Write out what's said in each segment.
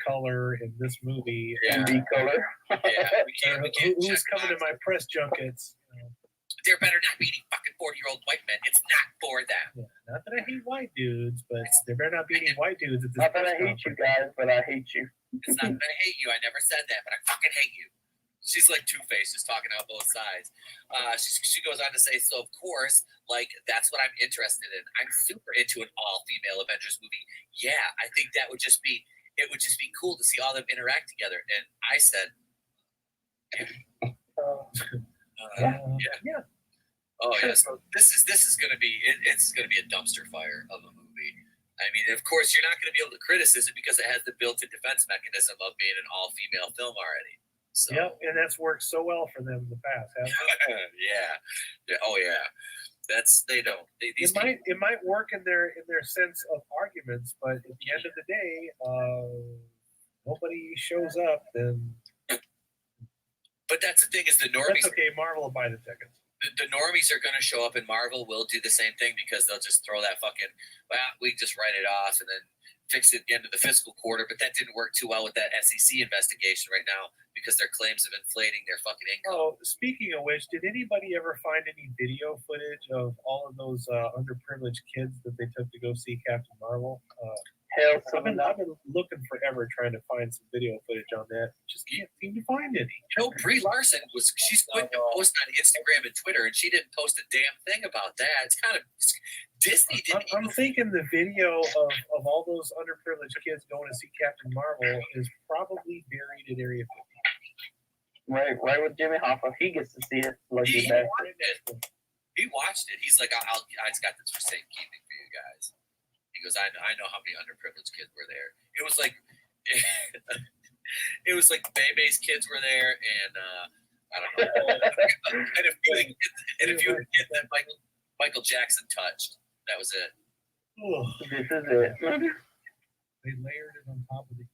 color in this movie. In B color. Who's coming to my press junkets? There better not be any fucking 40-year-old white men. It's not for them. Yeah, not that I hate white dudes, but there better not be any white dudes at this Not that I hate you guys, but I hate you. It's not that I hate you. I never said that, but I fucking hate you. She's like Two-Face, just talking out both sides. She goes on to say, so of course, like, that's what I'm interested in. I'm super into an all-female Avengers movie. Yeah, I think it would just be cool to see all of them interact together. And I said, yeah. Oh yeah. So this is going to be it's going to be a dumpster fire of a movie. I mean, of course, you're not going to be able to criticize it because it has the built-in defense mechanism of being an all-female film already. So. Yep, and that's worked so well for them in the past, hasn't it? Yeah. Oh yeah. They don't. It might work in their sense of arguments, but at the end of the day, nobody shows up. Then. But that's the thing is the normies. That's okay. Marvel will buy the tickets. The normies are going to show up, and Marvel will do the same thing because they'll just throw that fucking. Well, we just write it off and then fix it at the end of the fiscal quarter. But that didn't work too well with that SEC investigation right now because their claims of inflating their fucking income. Oh, speaking of which, did anybody ever find any video footage of all of those underprivileged kids that they took to go see Captain Marvel? Hell, I've been looking forever trying to find some video footage on that. Just can't seem to find any. Brie Larson she's quit to post on Instagram and Twitter, and she didn't post a damn thing about that. It's kind of Disney didn't. I'm thinking the video of all those underprivileged kids going to see Captain Marvel is probably buried at Area 50. Right with Jimmy Hoffa. He gets to see it. He watched it. He's like, I just got this for safekeeping for you guys. He goes, I know how many underprivileged kids were there. It was like, Bebe's kids were there, and I don't know. and a few kids that Michael Jackson touched. That was it. Oh, this is it. They layered it on top of the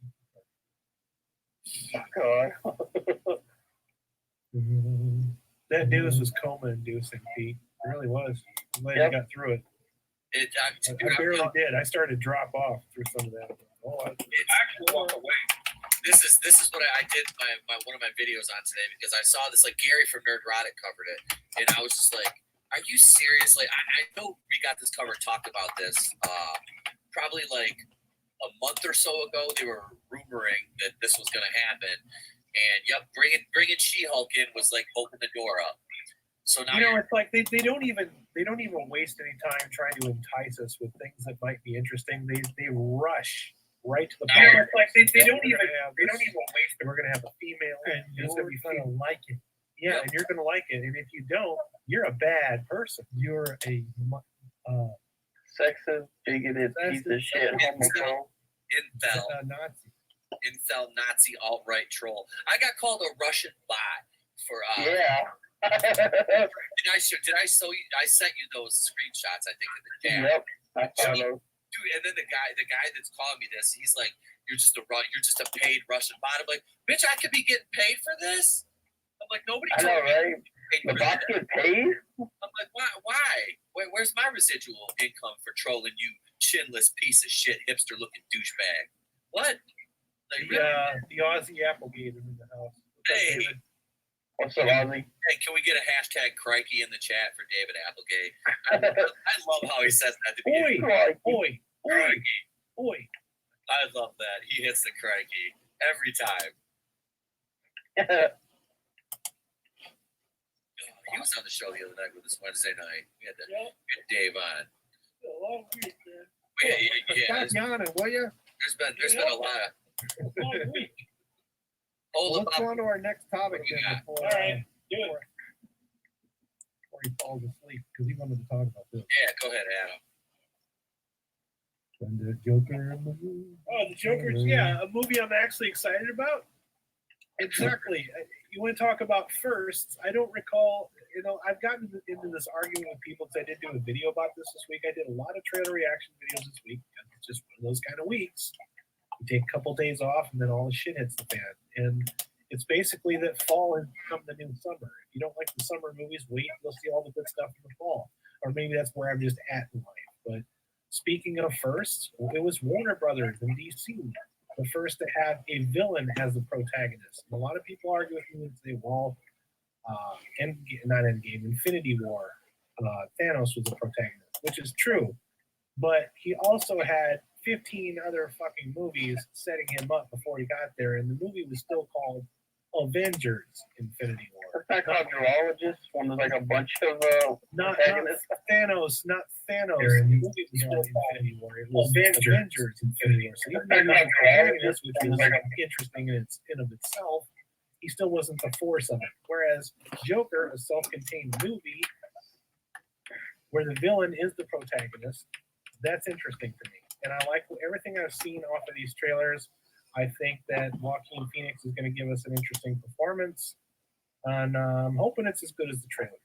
God. That news was coma-inducing, Pete. It really was. I'm glad you got through it. I barely did. I started to drop off through some of that. I actually walk away. This is what I did one of my videos on today because I saw this, like Gary from Nerdrotic covered it, and I was just like, "Are you serious?" Like I know we got this cover, talked about this probably like a month or so ago. They were rumoring that this was going to happen, and bringing She-Hulk in was like open the door up. So now it's like they don't even waste any time trying to entice us with things that might be interesting. They rush right to the point. It's like they don't even waste it. We're gonna have a female, and you're gonna like it. Yeah, and you're gonna like it. And if you don't, you're a bad person. You're a sexist, bigoted piece of shit, homophobe, Nazi. Incel Nazi alt-right troll. I got called a Russian bot for yeah. Did I sent you those screenshots? I think in the chat. Yep, I saw those. Dude, and then the guy that's calling me this, he's like, "You're just a paid Russian bot." I'm like, "Bitch, I could be getting paid for this." I'm like, "Nobody told me." Right? The bots get paid. I'm like, "Why? Where's my residual income for trolling you, chinless piece of shit, hipster-looking douchebag?" What? Like, the Aussie Applegate is in the house. Hey. What's up, Ozzy? Hey, can we get a hashtag crikey in the chat for David Applegate? I love how he says that to me. Oi. I love that. He hits the crikey every time. He was on the show the other night with us Wednesday night. We had Dave on. A long week, man. Yeah. Stop yawning, will you? There's been a lot. Long week. Hold let's go on to our next topic then before, All right, do it. Before he falls asleep, because he wanted to talk about this. Yeah, go ahead, Adam. And the Joker movie. Oh, the Joker's, yeah, a movie I'm actually excited about. Exactly. You want to talk about firsts? I don't recall. I've gotten into this argument with people because I did do a video about this week. I did a lot of trailer reaction videos this week. It's just one of those kind of weeks. You take a couple days off, and then all the shit hits the fan. And it's basically that fall has become the new summer. If you don't like the summer movies, wait. You'll see all the good stuff in the fall. Or maybe that's where I'm just at in life. But speaking of firsts, it was Warner Brothers in DC the first to have a villain as the protagonist. And a lot of people argue with me and say, well, not Endgame, Infinity War, Thanos was the protagonist, which is true. But he also had 15 other fucking movies setting him up before he got there, and the movie was still called Avengers Infinity War. It's not called Neurologist when there's like a bunch of Not protagonists. Thanos. The movie was called Infinity War. It was Avengers Infinity War. So even though he was the protagonist, which was interesting in of itself, he still wasn't the force of it. Whereas Joker, a self-contained movie where the villain is the protagonist, that's interesting to me. And I like everything I've seen off of these trailers. I think that Joaquin Phoenix is going to give us an interesting performance. And I'm hoping it's as good as the trailers.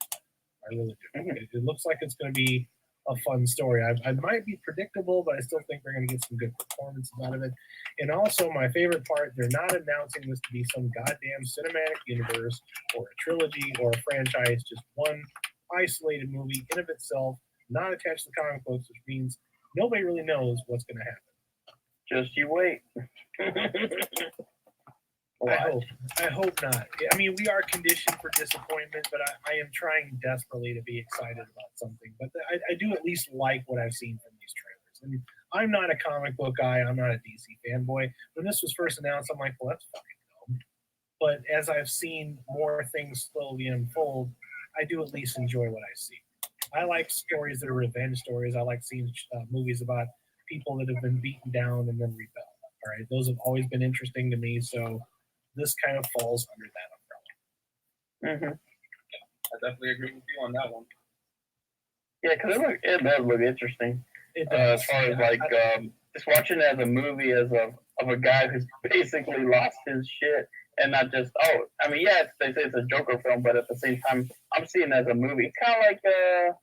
I really do. It looks like it's going to be a fun story. I might be predictable, but I still think we're going to get some good performances out of it. And also, my favorite part, they're not announcing this to be some goddamn cinematic universe or a trilogy or a franchise, just one isolated movie in of itself, not attached to comic books, which means nobody really knows what's going to happen. Just you wait. I hope not. I mean, we are conditioned for disappointment, but I am trying desperately to be excited about something. But I do at least like what I've seen from these trailers. And I'm not a comic book guy. I'm not a DC fanboy. When this was first announced, I'm like, well, that's fucking dumb. But as I've seen more things slowly unfold, I do at least enjoy what I see. I like stories that are revenge stories. I like seeing movies about people that have been beaten down and then rebel. All right, those have always been interesting to me. So this kind of falls under that umbrella. I definitely agree with you on that one. Yeah, because it does look interesting. It does. As far as like just watching it as a movie of a guy who's basically lost his shit and not just I mean they say it's a Joker film, but at the same time I'm seeing it as a movie. It's kind of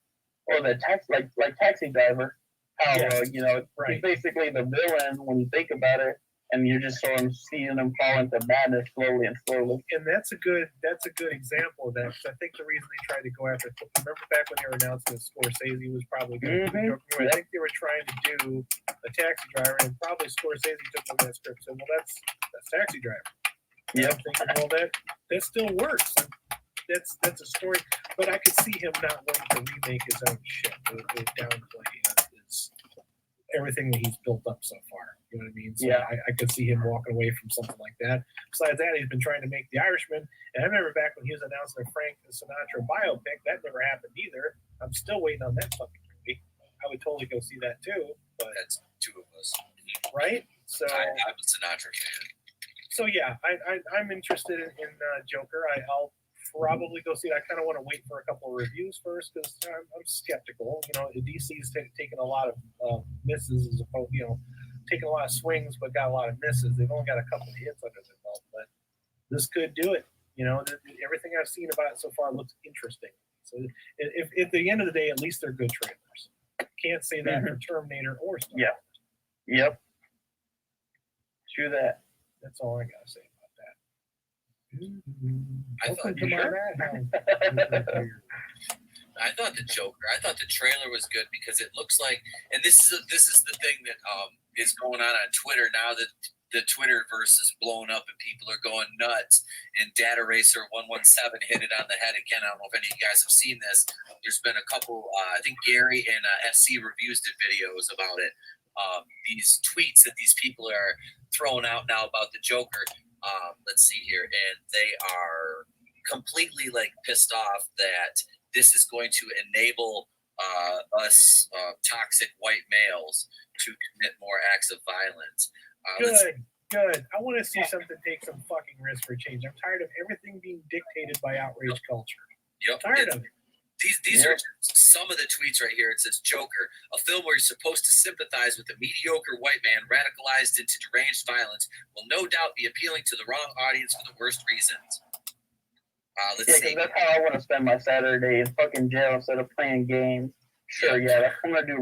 like Taxi Driver. How he's basically the villain when you think about it, and you're just sort of seeing him fall into madness slowly and slowly. And that's a good example of that. Because I think the reason they tried to go after, remember back when they were announcing that Scorsese was probably going to be Joker, I think they were trying to do a Taxi Driver, and probably Scorsese took on that script and said, well, that's Taxi Driver. Yeah, I'm thinking, well, that still works. That's a story, but I could see him not wanting to remake his own shit or downplay everything that he's built up so far. You know what I mean? So yeah. I could see him walking away from something like that. Besides that, he's been trying to make The Irishman, and I remember back when he was announcing a Frank Sinatra biopic, that never happened either. I'm still waiting on that fucking movie. I would totally go see that too. But that's two of us, right? So I'm a Sinatra fan. So yeah, I'm interested in Joker. I'll probably go see it. I kind of want to wait for a couple of reviews first because I'm skeptical. You know, DC's taken a lot of misses as opposed, taking a lot of swings but got a lot of misses. They've only got a couple of hits under their belt, but this could do it. You know, everything I've seen about it so far looks interesting. So if at the end of the day, at least they're good trailers. Can't say that for Terminator or Star Wars. Yep. True that. That's all I gotta say about that. I thought the Joker. I thought the trailer was good because it looks like, and this is the thing that is going on Twitter now that the Twitterverse is blown up and people are going nuts. And Data Racer 117 hit it on the head again. I don't know if any of you guys have seen this. There's been a couple. I think Gary and SC Reviews did videos about it. These tweets that these people are throwing out now about the Joker. Let's see here, and they are completely pissed off that this is going to enable us toxic white males to commit more acts of violence. Good. I want to see something take some fucking risk for change. I'm tired of everything being dictated by outrage culture. Yep. Tired of it. These are some of the tweets right here. It says, Joker, a film where you're supposed to sympathize with a mediocre white man radicalized into deranged violence, will no doubt be appealing to the wrong audience for the worst reasons. Let's see. Because that's how I want to spend my Saturday in fucking jail instead of playing games. Sure, that's what I'm going to do